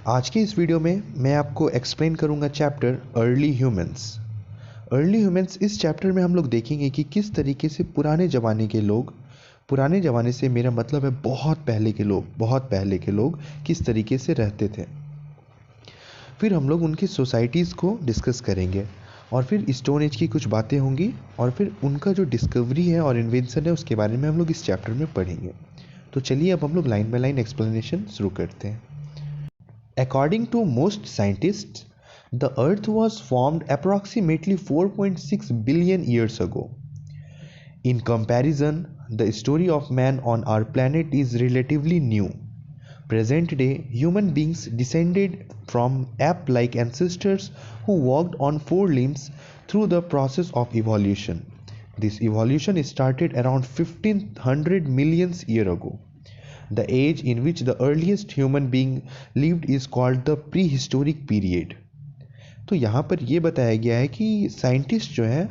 आज के इस वीडियो में मैं आपको एक्सप्लेन करूंगा chapter early humans. Early humans इस चैप्टर में हम लोग देखेंगे कि किस तरीके से पुराने ज़माने के लोग, पुराने ज़माने से मेरा मतलब है बहुत पहले के लोग किस तरीके से रहते थे। फिर हम लोग उनकी सोसाइटीज़ को डिस्कस करेंगे और फिर स्टोन एज की कुछ बातें होंगी और फिर उनका जो डिस्कवरी है और इन्वेंशन है उसके बारे में हम लोग इस चैप्टर में पढ़ेंगे। तो चलिए अब हम लोग लाइन बाय लाइन एक्सप्लेनेशन शुरू करते हैं। According to most scientists, the Earth was formed approximately 4.6 billion years ago. In comparison, the story of man on our planet is relatively new. Present day, human beings descended from ape like ancestors who walked on four limbs through the process of evolution. This evolution started around 1500 million years ago. The age in which the earliest human being lived is called the prehistoric period. तो यहाँ पर ये बताया गया है कि scientist जो है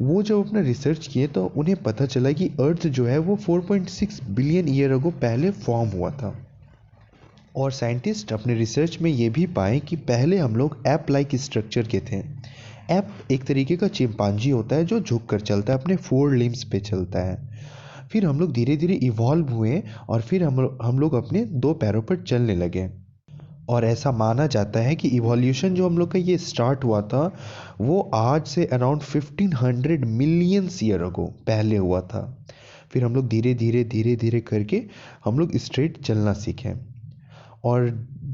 वो जब अपना रिसर्च किए तो उन्हें पता चला कि अर्थ जो है वो 4.6 बिलियन ईयर अगो पहले फॉर्म हुआ था। और साइंटिस्ट अपने रिसर्च में ये भी पाए कि पहले हम लोग ऐप लाइक स्ट्रक्चर के थे। ऐप एक तरीके का चिंपांजी होता है जो झुक कर चलता है, अपने फोर लिम्स पे चलता है। फिर हम लोग धीरे धीरे इवॉल्व हुए और फिर हम लोग अपने दो पैरों पर चलने लगे। और ऐसा माना जाता है कि इवोल्यूशन जो हम लोग का ये स्टार्ट हुआ था वो आज से अराउंड 1500 मिलियन ईयर अगो पहले हुआ था। फिर हम लोग धीरे धीरे करके हम लोग स्ट्रेट चलना सीखे। और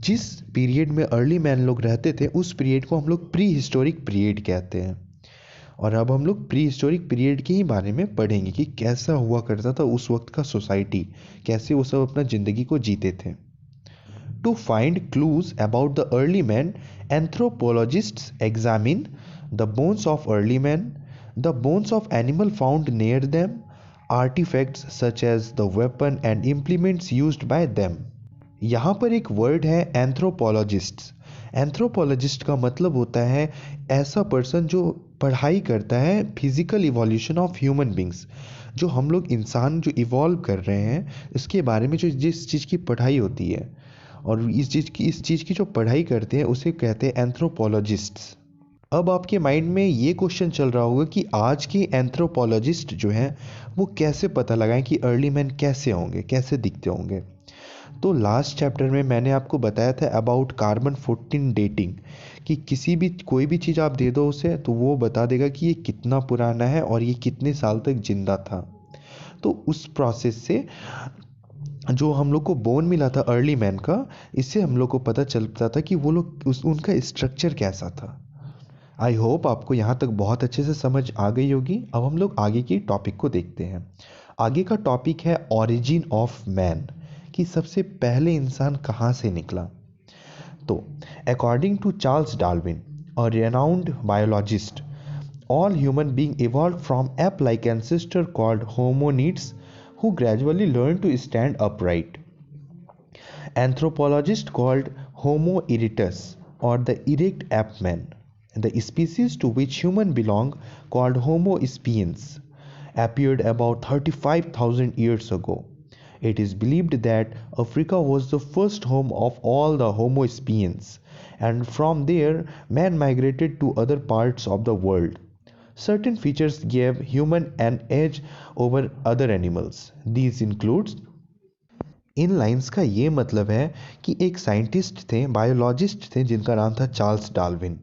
जिस पीरियड में अर्ली मैन लोग रहते थे उस पीरियड को हम लोग प्री हिस्टोरिक पीरियड कहते हैं। और अब हम लोग प्री हिस्टोरिक पीरियड के ही बारे में पढ़ेंगे कि कैसा हुआ करता था उस वक्त का सोसाइटी, कैसे वो सब अपना ज़िंदगी को जीते थे। To find clues about the early man, anthropologists examine the bones of early man, the bones of animal found near them, artifacts such as the weapon and implements used by them. यहाँ पर एक word है एंथ्रोपोलॉजिस्ट्स। Anthropologist का मतलब होता है ऐसा person जो पढ़ाई करता है physical evolution of human beings, जो हम लोग इंसान जो इवॉल्व कर रहे हैं इसके बारे में जो जिस चीज़ की पढ़ाई होती है और इस चीज़ की जो पढ़ाई करते हैं उसे कहते हैं एंथ्रोपोलॉजिस्ट्स। अब आपके माइंड में ये क्वेश्चन चल रहा होगा कि आज के एंथ्रोपोलॉजिस्ट जो हैं वो कैसे पता लगाएं कि अर्ली मैन कैसे होंगे, कैसे दिखते होंगे। तो लास्ट चैप्टर में मैंने आपको बताया था अबाउट कार्बन 14 डेटिंग कि कोई भी चीज़ आप दे दो उसे तो वो बता देगा कि ये कितना पुराना है और ये कितने साल तक जिंदा था। तो उस प्रोसेस से जो हम लोग को बोन मिला था अर्ली मैन का, इससे हम लोग को पता चलता था कि वो लोग उनका स्ट्रक्चर कैसा था। आई होप आपको यहाँ तक बहुत अच्छे से समझ आ गई होगी। अब हम लोग आगे की टॉपिक को देखते हैं। आगे का टॉपिक है ऑरिजिन ऑफ मैन, कि सबसे पहले इंसान कहाँ से निकला। तो according to Charles Darwin, a renowned biologist, all human beings evolved from ape-like ancestor called hominids who gradually learned to stand upright. Anthropologists called Homo erectus or the erect ape man. The species to which humans belong, called Homo sapiens, appeared about 35,000 years ago. It is believed that Africa was the first home of all the Homo sapiens, and from there man migrated to other parts of the world. Certain features gave human an edge over other animals. These includes, in lines का ये मतलब है कि एक scientist थे, biologist थे जिनका नाम था चार्ल्स डार्विन।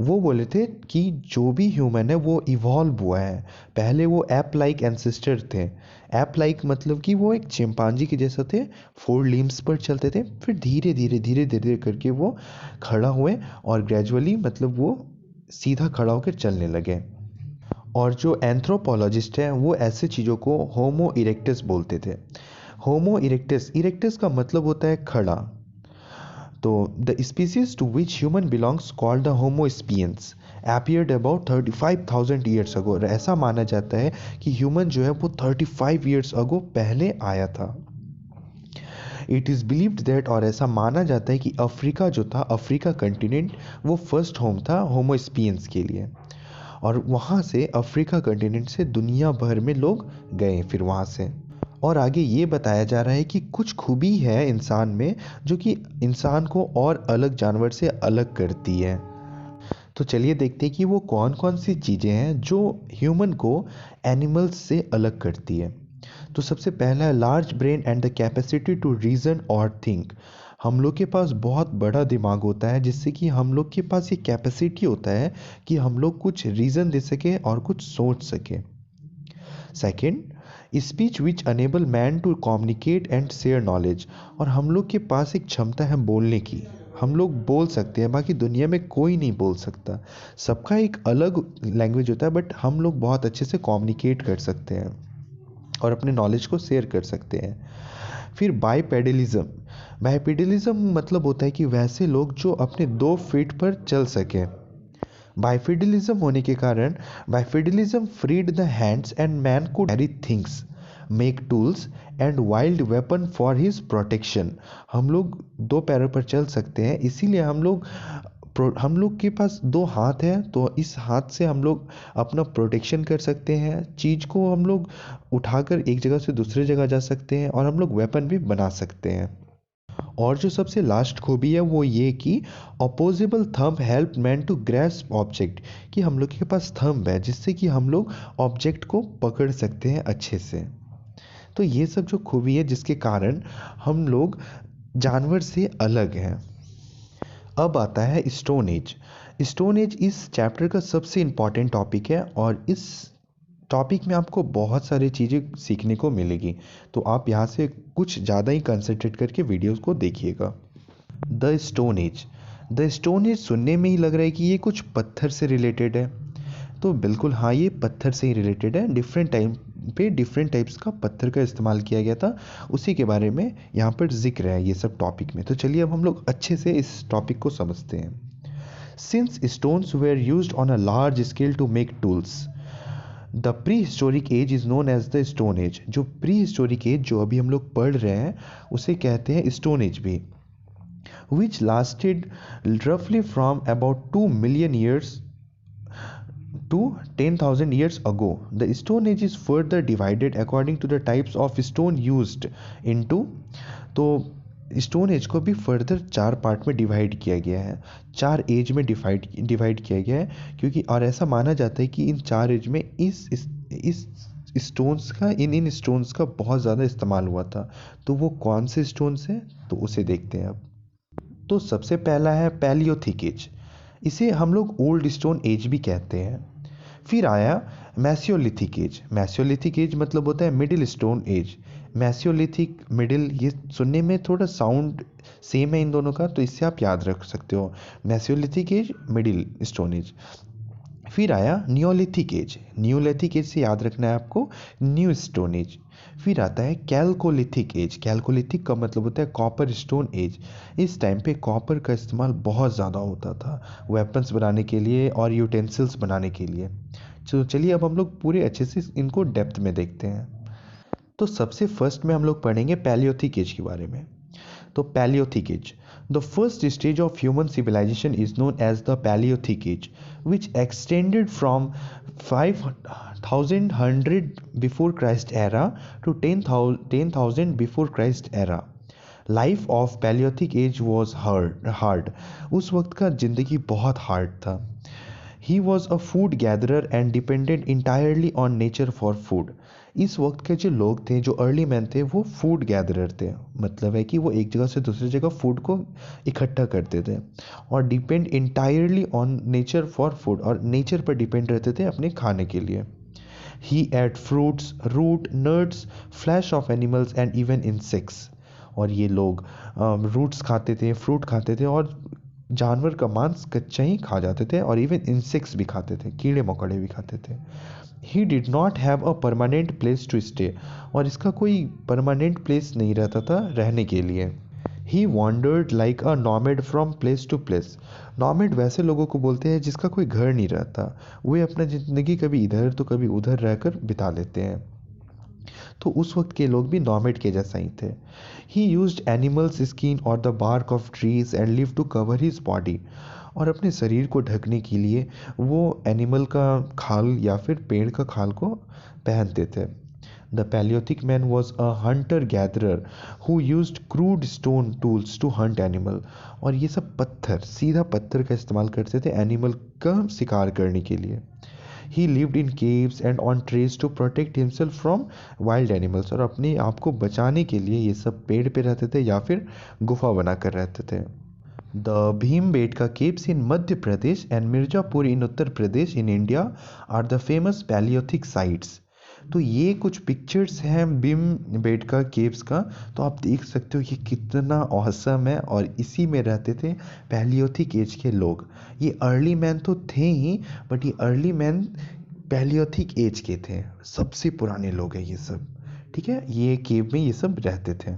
वो बोले थे कि जो भी ह्यूमन है वो इवॉल्व हुआ है। पहले वो ऐप लाइक एंसेस्टर थे। ऐप लाइक मतलब कि वो एक चिंपांजी के जैसा थे, फोर लिम्स पर चलते थे। फिर धीरे धीरे करके वो खड़ा हुए और ग्रेजुअली मतलब वो सीधा खड़ा होकर चलने लगे। और जो एंथ्रोपोलॉजिस्ट हैं वो ऐसे चीज़ों को होमो इरेक्टस बोलते थे। होमो इरेक्टस का मतलब होता है खड़ा। तो the species to which human belongs called the homo sapiens appeared about 35,000 years ago. ऐसा माना जाता है कि ह्यूमन जो है वो 35 ईयर्स अगो पहले आया था। इट इज़ बिलीव्ड दैट, और ऐसा माना जाता है कि अफ्रीका जो था, अफ्रीका कंटिनेंट, वो फर्स्ट होम था होमो स्पियंस के लिए। और वहाँ से अफ्रीका कंटिनेंट से दुनिया भर में लोग गए फिर वहाँ से। और आगे ये बताया जा रहा है कि कुछ खूबी है इंसान में जो कि इंसान को और अलग जानवर से अलग करती है। तो चलिए देखते हैं कि वो कौन कौन सी चीज़ें हैं जो ह्यूमन को एनिमल्स से अलग करती है। तो सबसे पहला है large brain and the capacity to reason और थिंक। हम लोग के पास बहुत बड़ा दिमाग होता है, जिससे कि हम लोग के पास ये कैपेसिटी होता है कि हम लोग कुछ रीज़न दे सकें और कुछ सोच सकें। Second, speech which enable man to communicate and share knowledge. और हम लोग के पास एक क्षमता है बोलने की। हम लोग बोल सकते हैं, बाकी दुनिया में कोई नहीं बोल सकता। सबका एक अलग लैंग्वेज होता है, बट हम लोग बहुत अच्छे से कम्युनिकेट कर सकते हैं और अपने नॉलेज को शेयर कर सकते हैं। फिर बाइपेडलिज्म। बाइपेडलिज्म मतलब होता है कि वैसे लोग जो अपने 2 फीट पर चल सकें। बाइफिडलिज्म होने के कारण bipedalism freed the hands and man could carry things, make tools and wield weapon for his protection. हम लोग 2 पैरों पर चल सकते हैं, इसीलिए हम लोग के पास 2 हाथ हैं, तो इस हाथ से हम लोग अपना प्रोटेक्शन कर सकते हैं। चीज़ को हम लोग उठाकर एक जगह से दूसरी जगह जा सकते हैं और हम लोग वेपन भी बना सकते हैं। और जो सबसे लास्ट खूबी है वो ये कि opposable thumb help man to grasp object. कि हम लोग के पास थंब है जिससे कि हम लोग ऑब्जेक्ट को पकड़ सकते हैं अच्छे से। तो ये सब जो खूबी है जिसके कारण हम लोग जानवर से अलग हैं। अब आता है स्टोन एज। स्टोन एज इस चैप्टर का सबसे इम्पॉर्टेंट टॉपिक है और इस टॉपिक में आपको बहुत सारी चीज़ें सीखने को मिलेगी। तो आप यहाँ से कुछ ज़्यादा ही कंसंट्रेट करके वीडियोस को देखिएगा। The stone as. The stone as सुनने में ही लग रहा है कि ये कुछ पत्थर से रिलेटेड है। तो बिल्कुल हाँ, ये पत्थर से ही रिलेटेड है। डिफरेंट टाइम पे डिफरेंट टाइप्स का पत्थर का इस्तेमाल किया गया था, उसी के बारे में यहाँ पर जिक्र है ये सब टॉपिक में। तो चलिए अब हम लोग अच्छे से इस टॉपिक को समझते हैं। Since stones were used on a large scale to make tools, the prehistoric age is known as the stone age. जो प्री हिस्टोरिक एज जो अभी हम लोग पढ़ रहे हैं उसे कहते हैं स्टोन एज भी। विच लास्टेड रफली from about 2 million years to 10,000 years ago. The Stone Age is further divided according to the types of stone used into। तो स्टोन एज को भी फर्दर 4 पार्ट में डिवाइड किया गया है, 4 एज में डिवाइड किया गया है, क्योंकि और ऐसा माना जाता है कि इन 4 एज में इस स्टोन्स का इन स्टोन्स का बहुत ज़्यादा इस्तेमाल हुआ था। तो वो कौन से स्टोन्स हैं तो उसे देखते हैं अब। तो सबसे पहला है पैलियोथिक एज। इसे हम लोग ओल्ड स्टोन एज भी कहते हैं। फिर आया मैसियोलिथिक एज। मैसियोलिथिक एज मतलब होता है मिडिल स्टोन एज। मैसियोलिथिक, मिडिल, ये सुनने में थोड़ा साउंड सेम है इन दोनों का, तो इससे आप याद रख सकते हो मैसियोलिथिक एज, मिडिल स्टोन एज। फिर आया नियोलिथिक एज। नियोलिथिक एज से याद रखना है आपको न्यू स्टोन एज। फिर आता है कैल्कोलिथिक एज। कैल्कोलिथिक का मतलब होता है कॉपर स्टोन एज। इस टाइम पे कॉपर का इस्तेमाल बहुत ज़्यादा होता था वेपन्स बनाने के लिए और यूटेंसिल्स बनाने के लिए। तो चलिए अब हम लोग पूरे अच्छे से इनको डेप्थ में देखते हैं। तो सबसे फर्स्ट में हम लोग पढ़ेंगे पैलियोथिक एज के बारे में। तो paleolithic age, the first stage of human civilization is known as the Palaeolithic age, which extended from 5100 before Christ era to 10,000 before Christ era. Life of paleolithic age was hard. उस वक्त का ज़िंदगी बहुत hard था। He was a food gatherer and dependent entirely on nature for food. इस वक्त के जो लोग थे, जो अर्ली मैन थे, वो फूड गैदरर थे। मतलब है कि वो एक जगह से दूसरी जगह फूड को इकट्ठा करते थे और depend entirely on nature for food, और नेचर पर डिपेंड रहते थे अपने खाने के लिए। He ate fruits, root, nuts, flesh of animals and even insects. और ये लोग रूट्स खाते थे, फ्रूट खाते थे और जानवर का मांस कच्चा ही खा जाते थे, और इवन इंसेक्ट्स भी खाते थे, कीड़े मकोड़े भी खाते थे। He did not have a permanent place to stay. और इसका कोई परमानेंट प्लेस नहीं रहता था रहने के लिए। He wandered like a nomad from place to place. Nomad वैसे लोगों को बोलते हैं जिसका कोई घर नहीं रहता, वे अपना ज़िंदगी कभी इधर तो कभी उधर रहकर बिता लेते हैं। तो उस वक्त के लोग भी नॉमेड के जैसा ही थे। ही यूज्ड एनिमल्स स्किन और the bark of trees and leaves to cover his body. और अपने शरीर को ढकने के लिए वो एनिमल का खाल या फिर पेड़ का खाल को पहनते थे। The Palaeolithic man was a hunter gatherer who used crude stone tools to hunt animal. और ये सब पत्थर, सीधा पत्थर का इस्तेमाल करते थे एनिमल का शिकार करने के लिए। He lived in caves and on trees to protect himself from wild animals. और अपने आप को बचाने के लिए ये सब पेड़ पे रहते थे या फिर गुफा बना कर रहते थे। The Bhimbetka caves in Madhya Pradesh and Mirzapur in Uttar Pradesh in India are the famous paleolithic sites. तो ये कुछ पिक्चर्स हैं भीमबेटका केव्स का। तो आप देख सकते हो ये कितना औसम है, और इसी में रहते थे पैलियोथिक एज के लोग। ये अर्ली मैन तो थे ही, बट ये अर्ली मैन पैलियोथिक एज के थे, सबसे पुराने लोग हैं ये सब। ठीक है, ये केव में ये सब रहते थे।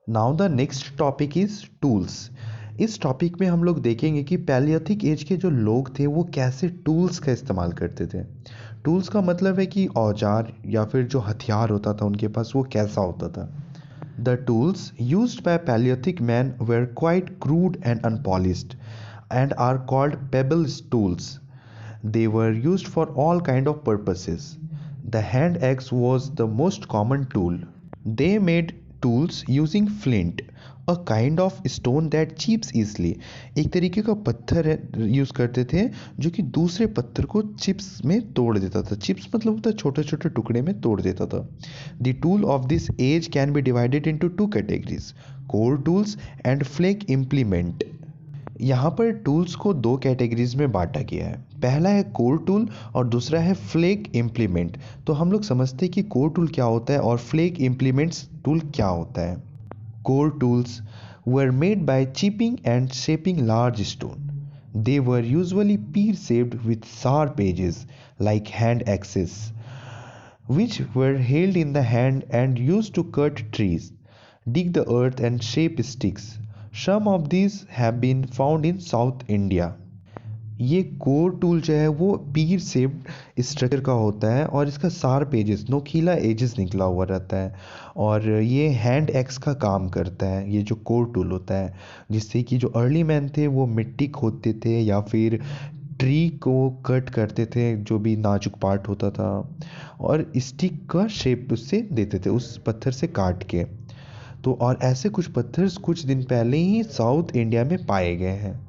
Now the next topic is tools. इस टॉपिक में हम लोग देखेंगे कि पैलियोथिक एज के जो लोग थे वो कैसे टूल्स का इस्तेमाल करते थे। टूल्स का मतलब है कि औजार या फिर जो हथियार होता था उनके पास वो कैसा होता था। The tools used by paleolithic man were quite crude and unpolished and are called pebble tools. They were used for all kind of purposes. The hand axe was the most common tool. They made tools using flint, a kind of stone that chips easily. एक तरीके का पत्थर use करते थे जो कि दूसरे पत्थर को चिप्स में तोड़ देता था। चिप्स मतलब होता है छोटे छोटे टुकड़े में तोड़ देता था। The tool of this age can be divided into two categories: core tools and flake implement. यहाँ पर टूल्स को दो कैटेगरीज में बांटा गया है। पहला है कोर टूल और दूसरा है फ्लेक इम्प्लीमेंट। तो हम लोग समझते हैं कि कोर टूल क्या होता है और फ्लेक इम्प्लीमेंट्स टूल क्या होता है। Core tools were made by chipping and shaping large stone. They were usually pear shaped with sharp edges like hand axes which were held in the hand and used to cut trees, dig the earth and shape sticks. Some of these have been found in South India. ये core tool जो है वो पीर shaped structure का होता है और इसका sharp edges, नोकीला edges निकला हुआ रहता है, और ये हैंड एक्स का काम करता है ये जो कोर टूल होता है, जिससे कि जो अर्ली मैन थे वो मिट्टी खोदते थे या फिर ट्री को कट करते थे, जो भी नाजुक पार्ट होता था, और स्टिक का शेप उससे देते थे उस पत्थर से काट के। तो और ऐसे कुछ पत्थर कुछ दिन पहले ही साउथ इंडिया में पाए गए हैं।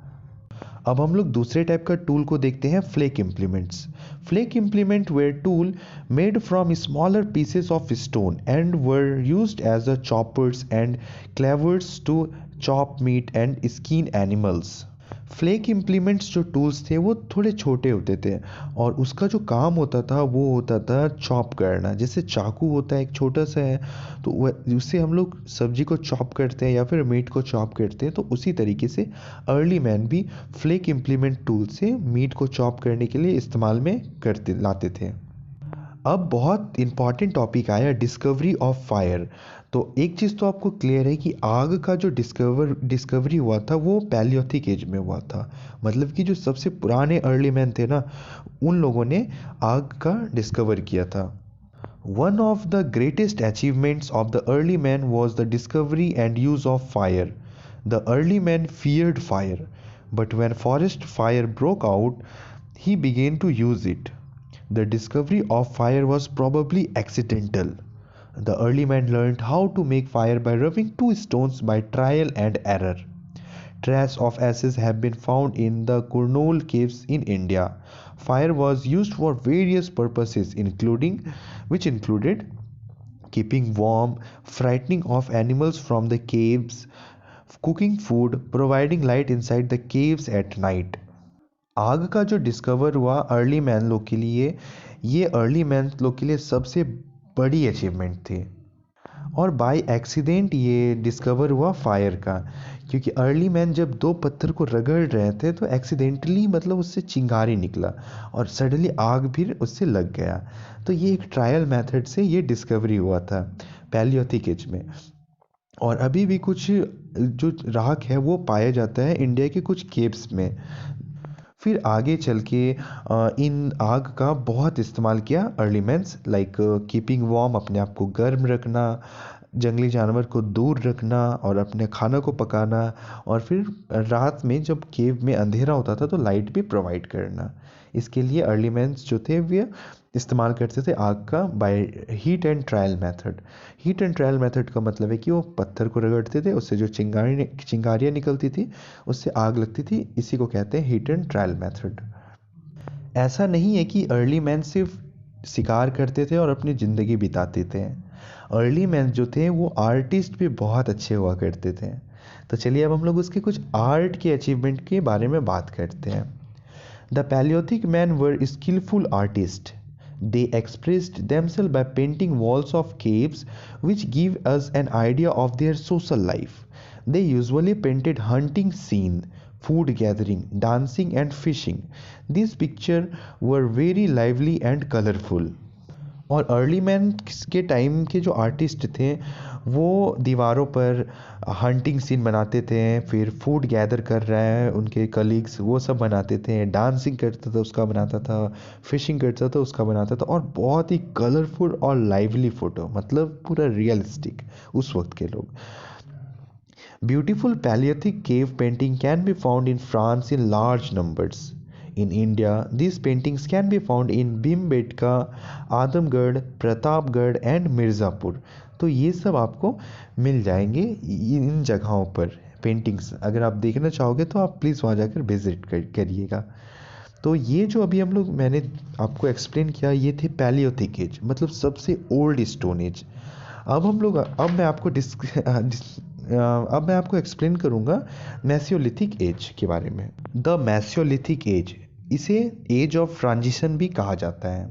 अब हम लोग दूसरे टाइप का टूल को देखते हैं, flake implements. Flake implement were tool made from smaller pieces of stone and were used as a choppers and cleavers to chop meat and skin animals. Flake implements जो टूल्स थे वो थोड़े छोटे होते थे और उसका जो काम होता था वो होता था चॉप करना। जैसे चाकू होता है एक छोटा सा है, तो उससे हम लोग सब्जी को चॉप करते हैं या फिर मीट को चॉप करते हैं। तो उसी तरीके से अर्ली मैन भी फ्लेक इम्प्लीमेंट टूल से मीट को चॉप करने के लिए इस्तेमाल में लाते थे। अब बहुत इंपॉर्टेंट टॉपिक आया, डिस्कवरी ऑफ फायर। तो एक चीज़ तो आपको क्लियर है कि आग का जो डिस्कवरी हुआ था वो पैलियोथिक एज में हुआ था। मतलब कि जो सबसे पुराने अर्ली मैन थे ना, उन लोगों ने आग का डिस्कवर किया था। One of the greatest achievements of the early man was the discovery and use of fire. The early man feared fire, but when forest fire broke out, he began to use it. The discovery of fire was probably accidental. The early man learned how to make fire by rubbing two stones by trial and error. Traces of ashes have been found in the Kurnool caves in India. Fire was used for various purposes, which included keeping warm, frightening off animals from the caves, cooking food, providing light inside the caves at night. आग का जो discover हुआ early man लोग के लिए, ये early man लोग के लिए सबसे बड़ी अचीवमेंट थी। और बाय एक्सीडेंट ये डिस्कवर हुआ फायर का, क्योंकि अर्ली मैन जब दो पत्थर को रगड़ रहे थे तो एक्सीडेंटली मतलब उससे चिंगारी निकला और सडनली आग भी उससे लग गया। तो ये एक ट्रायल मेथड से ये डिस्कवरी हुआ था पैलियोथिक एज में। और अभी भी कुछ जो राख है वो पाया जाता है इंडिया के कुछ केव्स में। फिर आगे चल के इन आग का बहुत इस्तेमाल किया early mans, like keeping warm, अपने आप को गर्म रखना, जंगली जानवर को दूर रखना और अपने खाना को पकाना, और फिर रात में जब केव में अंधेरा होता था तो लाइट भी प्रोवाइड करना। इसके लिए अर्ली मैन्स जो थे वे इस्तेमाल करते थे आग का by heat and trial method. Heat and trial method का मतलब है कि वो पत्थर को रगड़ते थे, उससे जो चिंगारियाँ निकलती थी उससे आग लगती थी। इसी को कहते हैं हीट एंड ट्रायल मेथड। ऐसा नहीं है कि अर्ली मैन सिर्फ शिकार करते थे और अपनी ज़िंदगी बिताते थे। अर्ली मैन जो थे वो आर्टिस्ट भी बहुत अच्छे हुआ करते थे। तो चलिए अब हम लोग उसके कुछ आर्ट के अचीवमेंट के बारे में बात करते हैं। The Palaeolithic man were skilful artist. They expressed themselves by painting walls of caves, which give us an idea of their social life. They usually painted hunting scene, food gathering, dancing and fishing. These pictures were very lively and colorful. और early man के time के जो artist थे वो दीवारों पर hunting scene बनाते थे, फिर फूड गैदर कर रहे हैं उनके कलीग्स वो सब बनाते थे, डांसिंग करता था उसका बनाता था, फिशिंग करता था उसका बनाता था, और बहुत ही कलरफुल और लाइवली फ़ोटो, मतलब पूरा रियलिस्टिक उस वक्त के लोग। Beautiful Paleolithic cave painting can be found in France in large numbers. In India, these paintings can be found in Bhimbetka, Adamgarh, Pratapgarh and Mirzapur. तो ये सब आपको मिल जाएंगे इन जगहों पर पेंटिंग्स। अगर आप देखना चाहोगे तो आप प्लीज़ वहाँ जाकर विजिट करिएगा। तो ये जो अभी हम लोग मैंने आपको एक्सप्लेन किया ये थे पैलियोथिक एज, मतलब सबसे ओल्ड स्टोन एज। अब मैं आपको एक्सप्लेन करूँगा मैसियोलिथिक एज के बारे में। द मैसियोलिथिक एज, इसे एज ऑफ ट्रांजिशन भी कहा जाता है।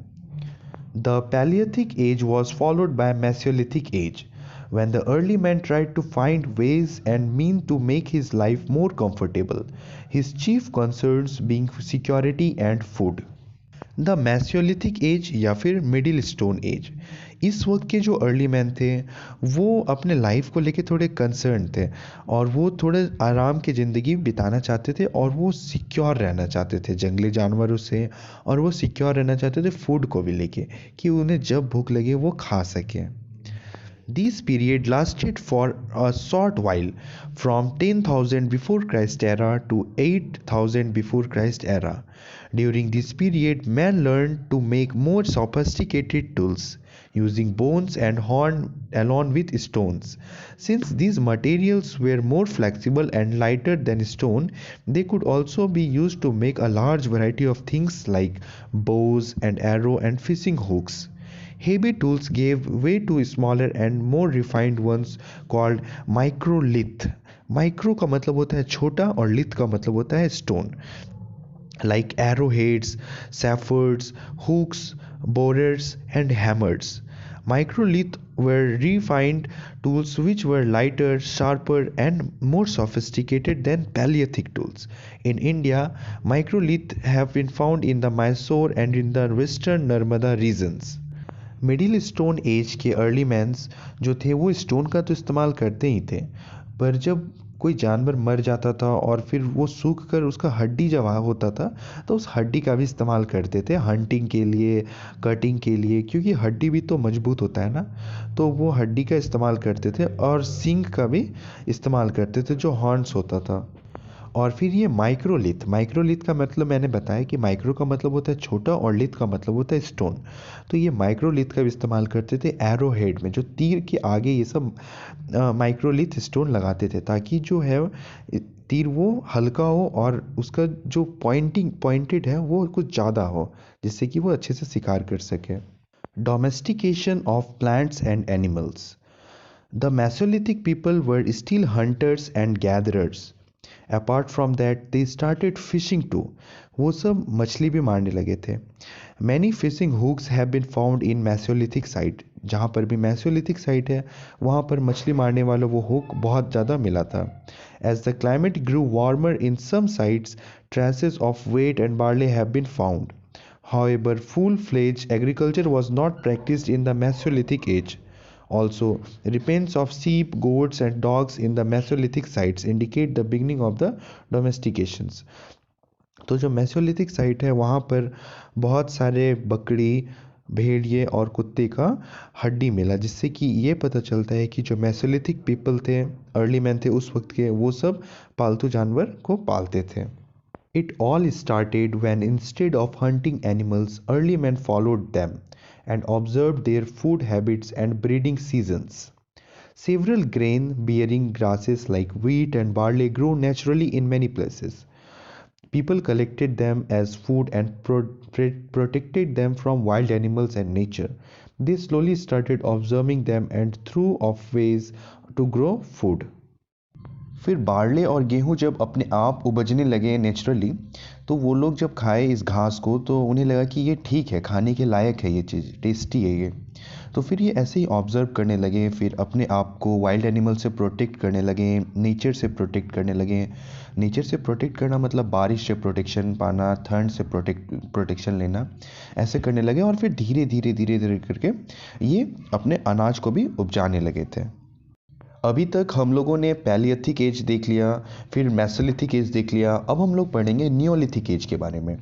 The Palaeolithic age was followed by Mesolithic age when the early man tried to find ways and means to make his life more comfortable, his chief concerns being security and food. The Mesolithic age या फिर middle stone age, इस वक्त के जो early man थे वो अपने life को लेके थोड़े कंसर्न थे और वो थोड़े आराम की ज़िंदगी बिताना चाहते थे और वो सिक्योर रहना चाहते थे जंगली जानवरों से, और वो सिक्योर रहना चाहते थे फूड को भी लेके कि उन्हें जब भूख लगे वो खा सकें। This period lasted for a short while, from 10,000 before Christ era to 8,000 before Christ era. During this period, man learned to make more sophisticated tools, using bones and horn along with stones. Since these materials were more flexible and lighter than stone, they could also be used to make a large variety of things like bows and arrow and fishing hooks. Heavy tools gave way to smaller and more refined ones called microlith. Micro का मतलब होता है छोटा और लिथ का मतलब होता है stone, like arrowheads, saffords, hooks, borers and hammers. Microlith were refined tools which were lighter, sharper and more sophisticated than Paleolithic tools. In India, microlith have been found in the Mysore and in the western Narmada regions. Middle stone age के early mains जो थे वो stone का तो इस्तेमाल करते ही थे, पर जब कोई जानवर मर जाता था और फिर वो सूख कर उसका हड्डी जब होता था तो उस हड्डी का भी इस्तेमाल करते थे हंटिंग के लिए, कटिंग के लिए, क्योंकि हड्डी भी तो मजबूत होता है ना, तो वो हड्डी का इस्तेमाल करते थे और सींग का भी इस्तेमाल करते थे जो हॉर्न्स होता था। और फिर ये माइक्रोलिथ का मतलब मैंने बताया कि माइक्रो का मतलब होता है छोटा और लिथ का मतलब होता है स्टोन। तो ये माइक्रोलिथ का भी इस्तेमाल करते थे एरो हेड में, जो तीर के आगे ये सब माइक्रोलिथ स्टोन लगाते थे ताकि जो है तीर वो हल्का हो और उसका जो पॉइंटेड है वो कुछ ज़्यादा हो, जिससे कि वो अच्छे से शिकार कर सके। Domestication of plants and animals. The Mesolithic people were still hunters and gatherers. Apart from that they started fishing too, वो सब मछली भी मारने लगे थे। Many fishing hooks have been found in Mesolithic site, जहाँ पर भी मैसोलिथिक साइट है वहाँ पर मछली मारने वाला वो हुक बहुत ज़्यादा मिला था। As the climate grew warmer in some sites traces of wheat and barley have been found. However, full-fledged agriculture was not practiced in the Mesolithic age. Also, remains of sheep, goats and dogs in the Mesolithic sites indicate the beginning of the domestications. तो जो Mesolithic site है वहाँ पर बहुत सारे बकरी, भेड़िए और कुत्ते का हड्डी मिला, जिससे कि ये पता चलता है कि जो मेसोलिथिक पीपल थे, अर्ली मैन थे उस वक्त के, वो सब पालतू जानवर को पालते थे। It all started when instead of hunting animals, early men followed them and observed their food habits and breeding seasons. Several grain-bearing grasses like wheat and barley grow naturally in many places. People collected them as food and protected them from wild animals and nature. They slowly started observing them and threw off ways to grow food. फिर barley और गेहूँ जब अपने आप उपजने लगे naturally, तो वो लोग जब खाए इस घास को तो उन्हें लगा कि ये ठीक है, खाने के लायक है, ये चीज़ टेस्टी है ये। तो फिर ये ऐसे ही ऑब्ज़र्व करने लगे, फिर अपने आप को वाइल्ड एनिमल से प्रोटेक्ट करने लगे, नेचर से प्रोटेक्ट करने लगे। नेचर से प्रोटेक्ट करना मतलब बारिश से प्रोटेक्शन पाना, ठंड से प्रोटेक्शन लेना, ऐसे करने लगे। और फिर धीरे धीरे धीरे धीरे करके ये अपने अनाज को भी उपजाने लगे थे। अभी तक हम लोगों ने पैलियोलिथिक एज देख लिया, फिर मेसोलिथिक एज देख लिया। अब हम लोग पढ़ेंगे नियोलिथिक एज के बारे में।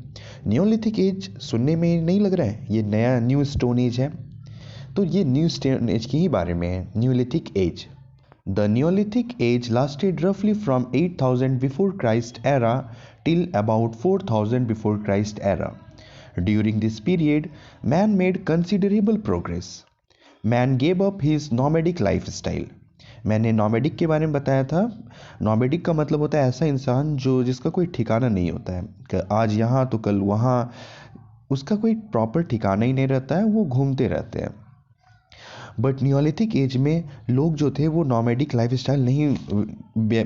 नियोलिथिक एज सुनने में नहीं लग रहा है ये नया न्यू स्टोन एज है? तो ये न्यू स्टोन एज के ही बारे में है, Neolithic age. The Neolithic age lasted रफली from 8000 before Christ era till about 4000 before Christ era. During this period, man made considerable progress. Man gave up his nomadic lifestyle. मैंने nomadic के बारे में बताया था। नॉमेडिक का मतलब होता है ऐसा इंसान जो जिसका कोई ठिकाना नहीं होता है, कि आज यहाँ तो कल वहाँ, उसका कोई प्रॉपर ठिकाना ही नहीं रहता है, वो घूमते रहते हैं। बट नियोलिथिक एज में लोग जो थे वो नॉमेडिक लाइफस्टाइल नहीं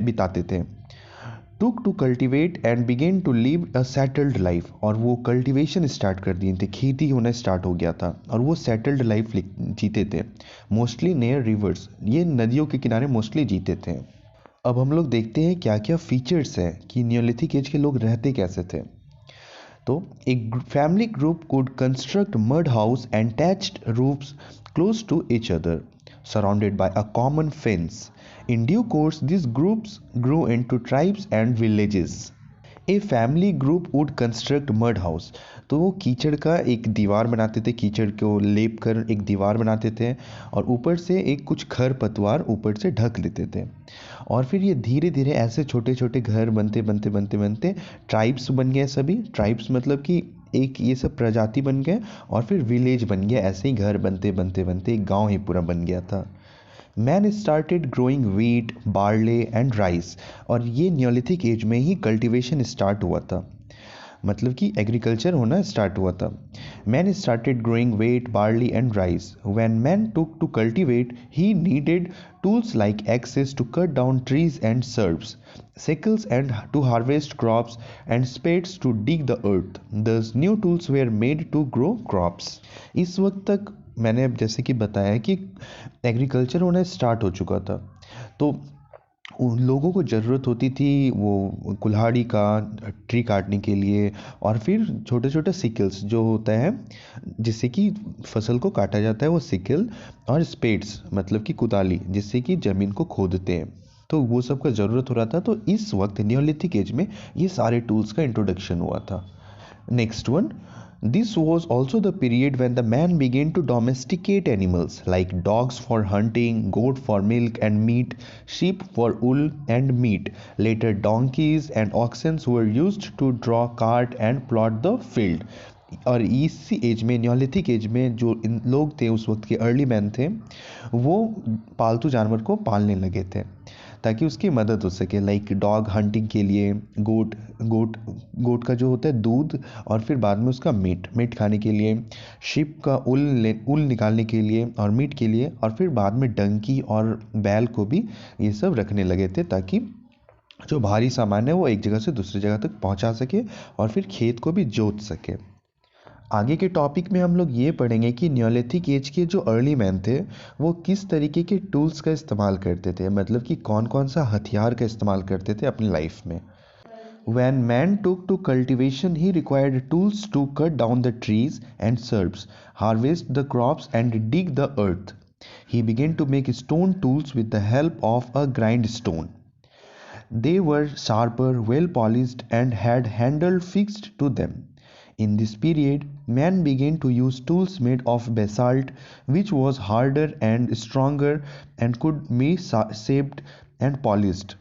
बिताते थे। Took to cultivate and began to live a settled life, और वो कल्टिवेशन स्टार्ट कर दिए थे, खेती होना स्टार्ट हो गया था, और वो सेटल्ड लाइफ जीते थे। मोस्टली नियर रिवर्स, ये नदियों के किनारे मोस्टली जीते थे। अब हम लोग देखते हैं क्या क्या फीचर्स हैं कि नियोलिथिक एज के लोग रहते कैसे थे। तो एक family group could construct mud house and thatched roofs close to each other, surrounded by a common fence. In due course, these groups grew into tribes and villages. A family group would construct mud house, तो वो कीचड़ का एक दीवार बनाते थे, कीचड़ को लेप कर एक दीवार बनाते थे, और ऊपर से एक कुछ खर पतवार ऊपर से ढक देते थे। और फिर ये धीरे धीरे ऐसे छोटे छोटे घर बनते बनते बनते बनते ट्राइब्स बन गए। सभी ट्राइब्स मतलब कि एक ये सब प्रजाति बन गए, और फिर विलेज बन गया। ऐसे ही घर बनते बनते बनते एक गाँव ही पूरा बन गया था। Man started growing wheat, barley and rice, और ये नियोलिथिक एज में ही कल्टीवेशन स्टार्ट हुआ था, मतलब कि एग्रीकल्चर होना स्टार्ट हुआ था। Man started growing wheat, barley and rice. When man took to cultivate, he needed tools like axes to cut down trees and shrubs, sickles and to harvest crops, and spades to dig the earth. Thus new tools were made to grow crops. इस वक्त तक मैंने जैसे कि बताया कि agriculture होना start हो चुका था, तो उन लोगों को ज़रूरत होती थी वो कुल्हाड़ी का, ट्री काटने के लिए, और फिर छोटे छोटे सिकल्स जो होता है जिससे कि फसल को काटा जाता है, वो सिकल, और स्पेड्स मतलब कि कुदाली जिससे कि ज़मीन को खोदते हैं, तो वो सब का ज़रूरत हो रहा था। तो इस वक्त नियोलिथिक एज में ये सारे टूल्स का इंट्रोडक्शन हुआ था। Next one, this was also the period when the man began to domesticate animals like dogs for hunting, goat for milk and meat, sheep for wool and meat. Later, donkeys and oxen were used to draw cart and plot the field. और इसी as में, neolithic age में, जो इन लोग थे उस वक्त के अर्ली मैन थे, वो पालतू जानवर को पालने लगे थे ताकि उसकी मदद हो सके। लाइक डॉग हंटिंग के लिए, गोट का जो होता है दूध, और फिर बाद में उसका मीट खाने के लिए, शिप का उल निकालने के लिए और मीट के लिए, और फिर बाद में डंकी और बैल को भी ये सब रखने लगे थे ताकि जो भारी सामान है वो एक जगह से दूसरी जगह तक पहुंचा सके और फिर खेत को भी जोत सके। आगे के टॉपिक में हम लोग ये पढ़ेंगे कि नियोलिथिक एज के जो अर्ली मैन थे वो किस तरीके के टूल्स का इस्तेमाल करते थे, मतलब कि कौन कौन सा हथियार का इस्तेमाल करते थे अपनी लाइफ में। When man took to cultivation, he required tools to cut down the trees and shrubs, harvest the crops, and dig the earth. He began to make stone tools with the help of a grindstone. They were sharper, well polished, and had handle fixed to them. In this period, man began to use tools made of basalt, which was harder and stronger and could be shaped and polished.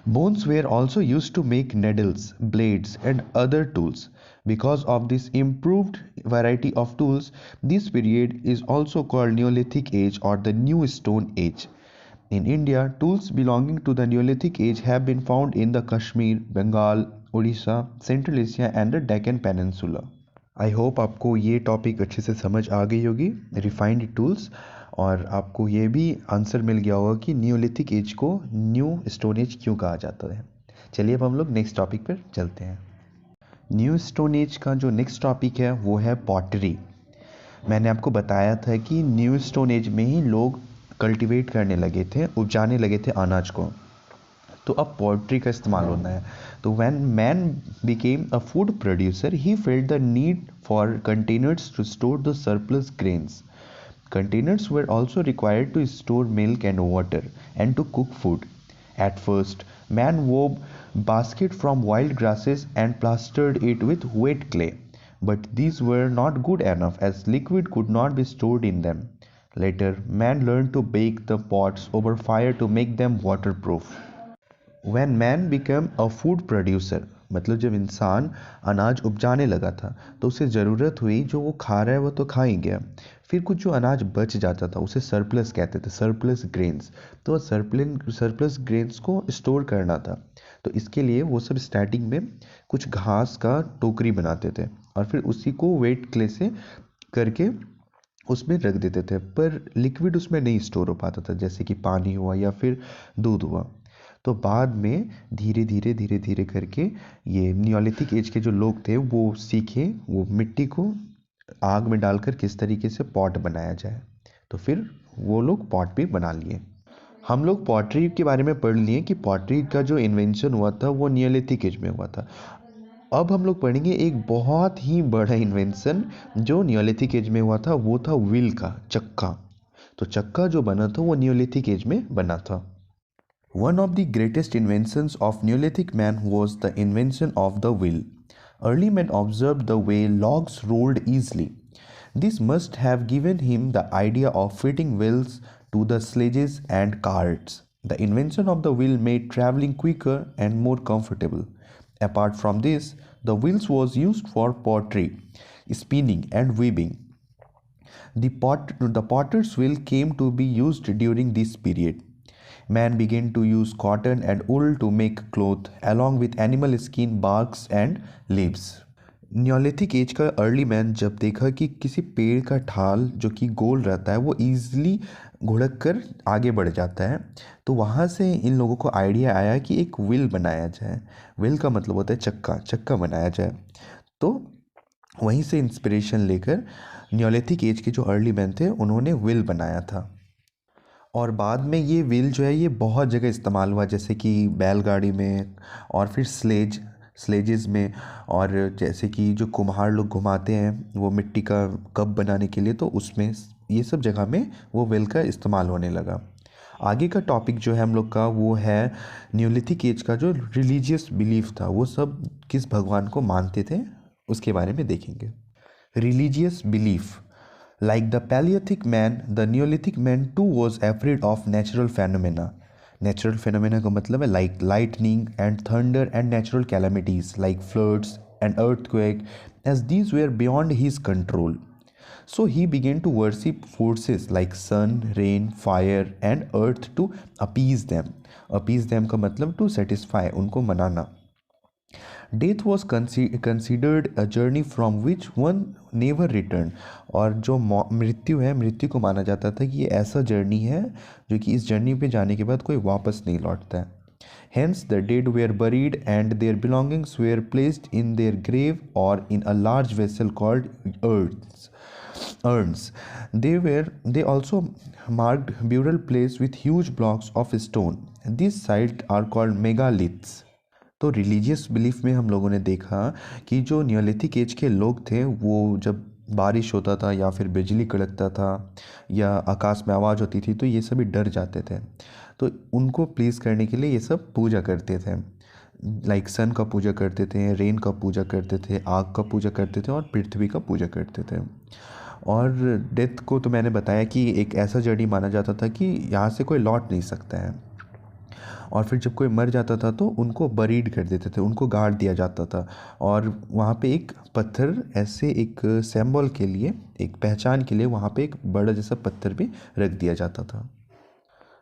Bones were also used to make needles, blades, and other tools. Because of this improved variety of tools, this period is also called Neolithic Age or the New Stone Age. In India, tools belonging to the Neolithic Age have been found in the Kashmir, Bengal, Odisha, Central Asia and the Deccan Peninsula. I hope आपको ये topic अच्छे से समझ आ गई होगी, refined tools, और आपको ये भी आंसर मिल गया होगा कि न्यूलिथिक एज को न्यू स्टोन एज क्यों कहा जाता है। चलिए अब हम लोग नेक्स्ट टॉपिक पर चलते हैं। न्यू स्टोन एज का जो नेक्स्ट टॉपिक है वो है पॉटरी। मैंने आपको बताया था कि न्यू स्टोन एज में ही लोग कल्टीवेट करने लगे थे, उपजाने लगे थे अनाज को, तो अब पोल्ट्री का इस्तेमाल होना है। तो when man became a food producer he felt the need for containers to store the surplus grains. Containers were also required to store milk and water and to cook food. At first, man wove baskets from wild grasses and plastered it with wet clay. But these were not good enough as liquid could not be stored in them. Later, man learned to bake the pots over fire to make them waterproof. When man became a food producer, मतलब जब इंसान अनाज उपजाने लगा था तो उसे ज़रूरत हुई, जो वो खा रहा है वो तो खा ही गया, फिर कुछ जो अनाज बच जाता था उसे सरप्लस कहते थे, सरप्लस ग्रेन्स। तो सरप्लस ग्रेन्स को स्टोर करना था, तो इसके लिए वो सब स्टार्टिंग में कुछ घास का टोकरी बनाते थे और फिर उसी को वेट क्ले से करके उसमें रख देते थे, पर लिक्विड उसमें नहीं स्टोर हो पाता था, जैसे कि पानी हुआ या फिर दूध हुआ। तो बाद में धीरे धीरे करके ये नियोलिथिक एज के जो लोग थे वो सीखे वो मिट्टी को आग में डालकर किस तरीके से पॉट बनाया जाए, तो फिर वो लोग पॉट भी बना लिए। हम लोग पॉटरी के बारे में पढ़ लिए कि पॉटरी का जो इन्वेंशन हुआ था वो नियोलिथिक एज में हुआ था। अब हम लोग पढ़ेंगे एक बहुत ही बड़ा इन्वेंशन जो नियोलिथिक एज में हुआ था, वो था व्हील का, चक्का। तो चक्का जो बना था वो नियोलिथिक एज में बना था। One of the greatest inventions of Neolithic man was the invention of the wheel. Early men observed the way logs rolled easily. This must have given him the idea of fitting wheels to the sledges and carts. The invention of the wheel made traveling quicker and more comfortable. Apart from this, the wheels was used for pottery, spinning and weaving. The potter's wheel came to be used during this period. Man began to use cotton and wool to make cloth along with animal skin, barks and leaves. Neolithic age का early man जब देखा कि किसी पेड़ का ठाल जो कि गोल रहता है वो ईजिली घुड़क कर आगे बढ़ जाता है, तो वहाँ से इन लोगों को आइडिया आया कि एक व्हील बनाया जाए। व्हील का मतलब होता है चक्का, चक्का बनाया जाए। तो वहीं से इंस्पिरेशन लेकर न्योलिथिक एज के जो अर्ली मैन थे उन्होंने व्हील बनाया था। और बाद में ये व्हील जो है ये बहुत जगह इस्तेमाल हुआ, जैसे कि बैलगाड़ी में और फिर स्लेजेस में, और जैसे कि जो कुम्हार लोग घुमाते हैं वो मिट्टी का कप बनाने के लिए, तो उसमें ये सब जगह में वो व्हील का इस्तेमाल होने लगा। आगे का टॉपिक जो है हम लोग का वो है न्यूलिथिक एज का जो रिलीजियस बिलीफ था, वो सब किस भगवान को मानते थे उसके बारे में देखेंगे। Religious belief. Like the Paleolithic man, the Neolithic man too was afraid of natural phenomena. Natural phenomena का मतलब है like lightning and thunder and natural calamities like floods and earthquake, as these were beyond his control. So he began to worship forces like sun, rain, fire and earth to appease them. Appease them का मतलब to satisfy, उनको मनाना। Death was considered a journey from which one never returned. और जो मृत्यु है, मृत्यु को माना जाता था कि ये ऐसा जर्नी है जो कि इस जर्नी पे जाने के बाद कोई वापस नहीं लौटता है। Hence the dead were buried and their belongings were placed in their grave or in a large vessel called urns. They also marked burial place with huge blocks of stone. These sites are called megaliths. तो religious belief में हम लोगों ने देखा कि जो neolithic age के लोग थे वो जब बारिश होता था या फिर बिजली कड़कता था या आकाश में आवाज़ होती थी तो ये सभी डर जाते थे, तो उनको प्लीज़ करने के लिए ये सब पूजा करते थे। लाइक सन का पूजा करते थे, रेन का पूजा करते थे, आग का पूजा करते थे और पृथ्वी का पूजा करते थे। और डेथ को तो मैंने बताया कि एक ऐसा जर्नी माना जाता था कि यहाँ से कोई लौट नहीं सकता है। और फिर जब कोई मर जाता था तो उनको बरीड कर देते थे, उनको गाड़ दिया जाता था। और वहाँ पे एक पत्थर ऐसे एक सिंबल के लिए, एक पहचान के लिए वहाँ पे एक बड़ा जैसा पत्थर भी रख दिया जाता था।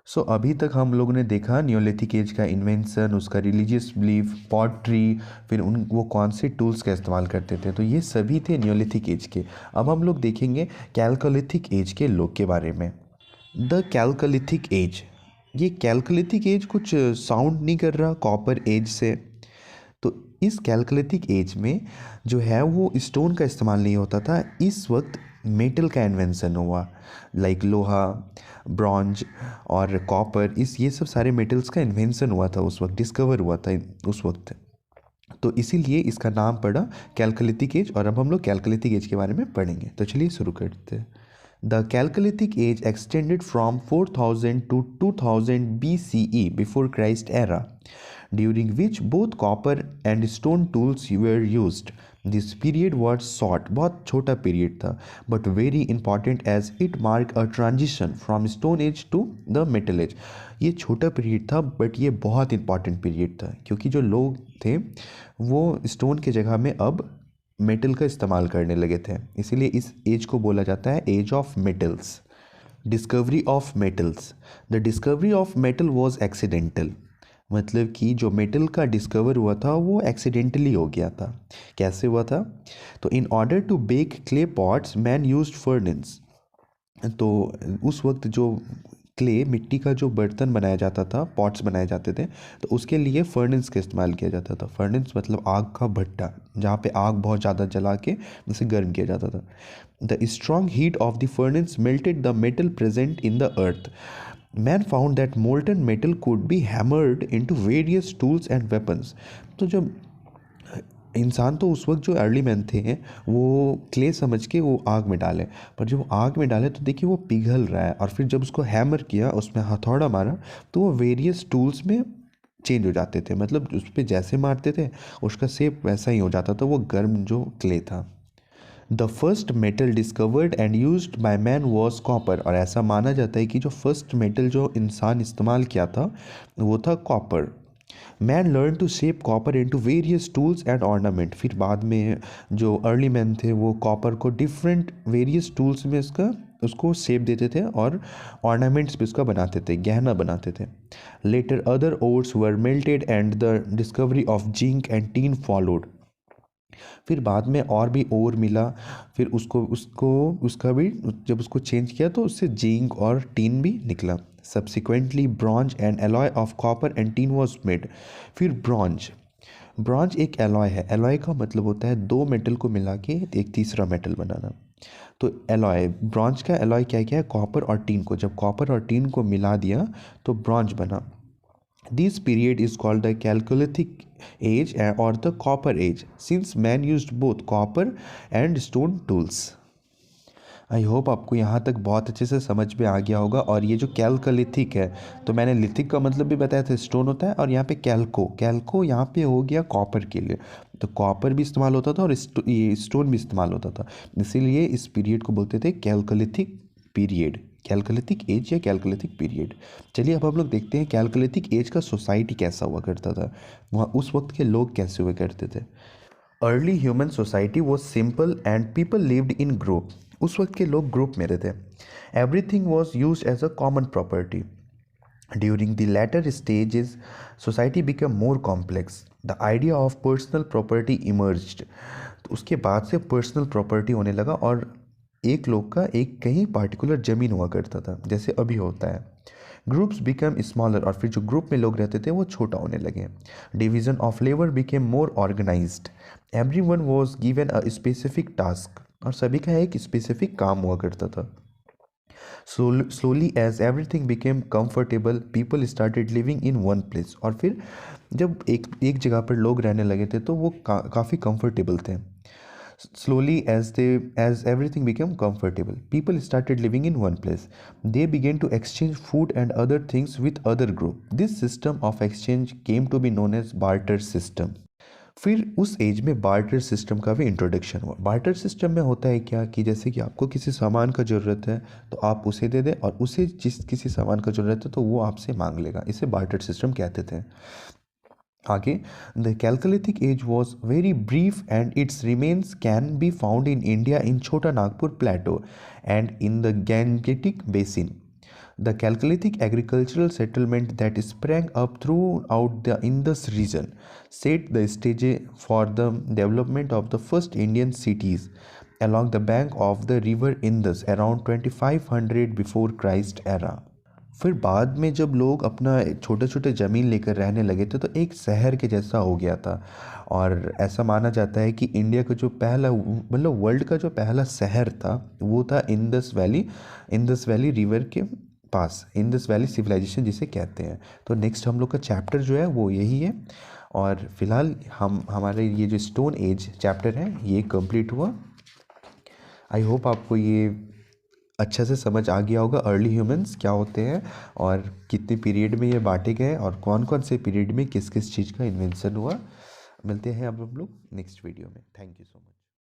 सो अभी तक हम लोगों ने देखा नियोलिथिक एज का इन्वेंशन, उसका रिलीजियस बिलीफ, पॉटरी, फिर उन वो कौन से टूल्स का इस्तेमाल करते थे, तो ये सभी थे नियोलिथिक एज के। अब हम लोग देखेंगे कैलकोलिथिक एज के लोग के बारे में। द कैलकोलिथिक एज, ये कैलकोलिथिक एज कुछ साउंड नहीं कर रहा कॉपर एज से? तो इस कैलकोलिथिक एज में जो है वो स्टोन का इस्तेमाल नहीं होता था। इस वक्त मेटल का इन्वेंशन हुआ, लाइक लोहा, ब्रॉन्ज और कॉपर, ये सब सारे मेटल्स का इन्वेंशन हुआ था उस वक्त, डिस्कवर हुआ था उस वक्त। तो इसीलिए इसका नाम पड़ा कैलकोलिथिक एज। और अब हम लोग कैलकोलिथिक एज के बारे में पढ़ेंगे, तो चलिए शुरू करते हैं। The Chalcolithic age extended from 4000 to 2000 BCE, before Christ era, during which both copper and stone tools were used. This period was short, बहुत छोटा पीरियड था, but very important as it marked a transition from stone age to the metal age. ये छोटा period था but ये बहुत important period था, क्योंकि जो लोग थे वो स्टोन के जगह में अब मेटल का इस्तेमाल करने लगे थे, इसीलिए इस एज को बोला जाता है age of metals. Discovery of metals, the discovery of metal was accidental, मतलब कि जो मेटल का डिस्कवर हुआ था वो एक्सीडेंटली हो गया था। कैसे हुआ था? तो in order to bake clay pots man used furnace. तो उस वक्त जो क्ले, मिट्टी का जो बर्तन बनाया जाता था, पॉट्स बनाए जाते थे, तो उसके लिए फर्नेस का इस्तेमाल किया जाता था। फर्नेस मतलब आग का भट्टा, जहाँ पे आग बहुत ज़्यादा जला के उसे गर्म किया जाता था। The strong heat of the furnace melted the metal present in the earth. Man found that molten metal could be hammered into various tools and weapons. तो जब इंसान, तो उस वक्त जो अर्ली मैन थे वो क्ले समझ के वो आग में डाले, पर जब वो आग में डाले तो देखिए वो पिघल रहा है, और फिर जब उसको हैमर किया, उसमें हथौड़ा मारा, तो वो वेरियस टूल्स में चेंज हो जाते थे, मतलब उस पर जैसे मारते थे उसका शेप वैसा ही हो जाता था, वो गर्म जो क्ले था। The first metal discovered and used by man was copper, और ऐसा माना जाता है कि जो फर्स्ट मेटल जो इंसान इस्तेमाल किया था वो था copper. Man learn to shape copper into various tools and ornament, फिर बाद में जो अर्ली मैन थे वो कॉपर को डिफरेंट वेरियस टूल्स में उसको शेप देते थे और ऑर्नामेंट्स भी उसका बनाते थे, गहना बनाते थे। Later other ores were melted and the discovery of zinc and tin followed. फिर बाद में और भी ओर मिला, फिर उसको उसको उसका भी जब उसको चेंज किया तो उससे जिंक और टीन भी निकला। Subsequently bronze and alloy of copper and teen was made. फिर ब्रॉन्ज, ब्रॉन्ज एक एलॉय है। एलॉय का मतलब होता है दो मेटल को मिला के एक तीसरा मेटल बनाना। तो एलॉय, ब्रॉन्ज का एलॉय क्या क्या है? कॉपर और टीन को, जब कॉपर और टीन को मिला दिया तो ब्रॉन्ज बना। This period is called the Chalcolithic age or the Copper age, since man used both copper and stone tools. I hope आपको यहाँ तक बहुत अच्छे से समझ में आ गया होगा। और ये जो कैलकोलिथिक है, तो मैंने लिथिक का मतलब भी बताया था, स्टोन होता है, और यहाँ पे कैल्को, कैल्को यहाँ पे हो गया कॉपर के लिए। तो कॉपर भी इस्तेमाल होता था और ये स्टोन भी इस्तेमाल होता था, इसीलिए इस पीरियड को बोलते थे कैलकोलिथिक पीरियड, कैलकोलिथिक एज या कैलकोलिथिक पीरियड। चलिए अब हम लोग देखते हैं कैलकोलिथिक एज का सोसाइटी कैसा हुआ करता था, वहाँ उस वक्त के लोग कैसे हुआ करते थे। Early human society was simple and people lived in group. उस वक्त के लोग ग्रुप में रहते। Everything was use as a common property. During the later stages society become more complex. The idea of personal property emerged. तो उसके बाद से पर्सनल प्रॉपर्टी होने लगा और एक लोग का एक कहीं पार्टिकुलर ज़मीन हुआ करता था, जैसे अभी होता है। ग्रुप्स बिकम स्मॉलर, और फिर जो ग्रुप में लोग रहते थे वो छोटा होने लगे। Division of labour became more organised. Everyone was given a specific task, और सभी का एक स्पेसिफिक काम हुआ करता था। Slowly as everything became comfortable people started living in one place, और फिर जब एक जगह पर लोग रहने लगे थे तो वो काफ़ी कंफर्टेबल थे। Slowly, as everything became comfortable, people started living in one place. They began to exchange food and other things with other group. This system of exchange came to be known as barter system. फिर उस as में barter system का भी introduction हुआ। Barter system में होता है क्या कि जैसे कि आपको किसी सामान का ज़रूरत है तो आप उसे दे दें, और उसे जिस किसी सामान का ज़रूरत है तो वो आपसे मांग लेगा। इसे बार्टर सिस्टम कहते थे। आगे, the Chalcolithic age was very brief and its remains can be found in India in Chota Nagpur plateau and in the Gangetic basin. The Chalcolithic agricultural settlement that sprang up throughout the Indus region set the stage for the development of the first Indian cities along the bank of the river Indus around 2500 before Christ era. फिर बाद में जब लोग अपना छोटे छोटे ज़मीन लेकर रहने लगे थे तो एक शहर के जैसा हो गया था, और ऐसा माना जाता है कि इंडिया का जो पहला, मतलब वर्ल्ड का जो पहला शहर था वो था इंडस वैली रिवर के पास, इंडस वैली सिविलाइजेशन जिसे कहते हैं। तो नेक्स्ट हम लोग का चैप्टर जो है वो यही है, और फिलहाल हमारे ये जो स्टोन एज चैप्टर है ये कंप्लीट हुआ। आई होप आपको ये अच्छा से समझ आ गया होगा अर्ली ह्यूमंस क्या होते हैं और कितने पीरियड में ये बांटे गए और कौन कौन से पीरियड में किस किस चीज़ का इन्वेंशन हुआ। मिलते हैं अब हम लोग नेक्स्ट वीडियो में। Thank you so much.